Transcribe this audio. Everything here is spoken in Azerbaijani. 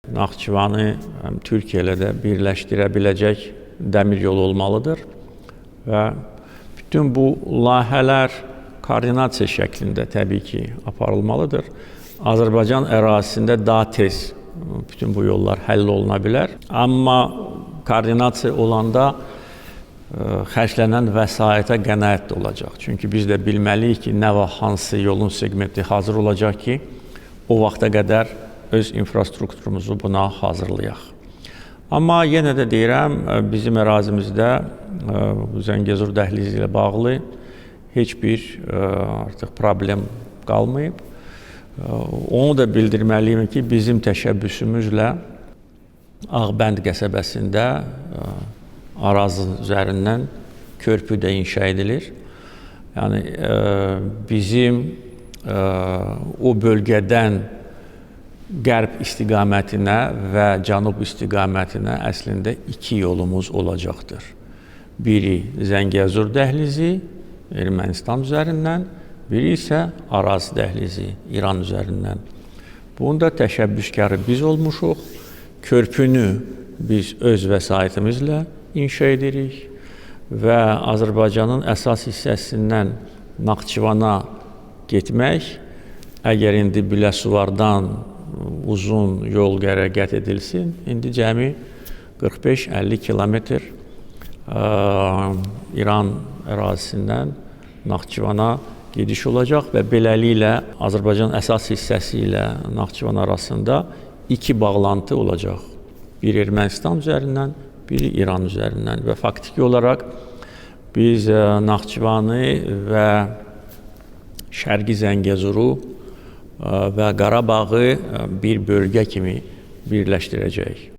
Naxçıvanı Türkiyə ilə də birləşdirə biləcək dəmir yolu olmalıdır və bütün bu layihələr koordinasiya şəklində təbii ki aparılmalıdır. Azərbaycan ərazisində daha tez bütün bu yollar həll oluna bilər. Amma koordinasiya olanda xərclənən vəsaitə qənaət olacaq. Çünki biz də bilməliyik ki, nə vaxt hansı yolun segmenti hazır olacaq ki, o vaxta qədər öz infrastrukturumuzu buna hazırlayaq. Amma yenə də deyirəm, bizim ərazimizdə Zəngəzur dəhlizi ilə bağlı heç bir artıq problem qalmayıb. Onu da bildirməliyim ki, bizim təşəbbüsümüzlə Ağbənd qəsəbəsində Araz üzərindən körpü də inşa edilir. Yəni bizim o bölgədən qərb istiqamətinə və cənub istiqamətinə əslində iki yolumuz olacaqdır. Biri Zəngəzur dəhlizi Ermənistan üzərindən, biri isə Araz dəhlizi İran üzərindən. Bunda təşəbbüskarı biz olmuşuq. Körpünü biz öz vəsaitimizlə inşa edirik və Azərbaycanın əsas hissəsindən Naxçıvana getmək, əgər indi Biləsuvardan uzun yol hərəkət edilsin, indi cəmi 45-50 kilometr İran ərazisindən Naxçıvana gediş olacaq və beləliklə Azərbaycan əsas hissəsi ilə Naxçıvan arasında iki bağlantı olacaq. Biri Ermənistan üzərindən, biri İran üzərindən və faktiki olaraq biz Naxçıvanı və Şərqi Zəngəzuru və Qarabağı bir bölgə kimi birləşdirəcəyik.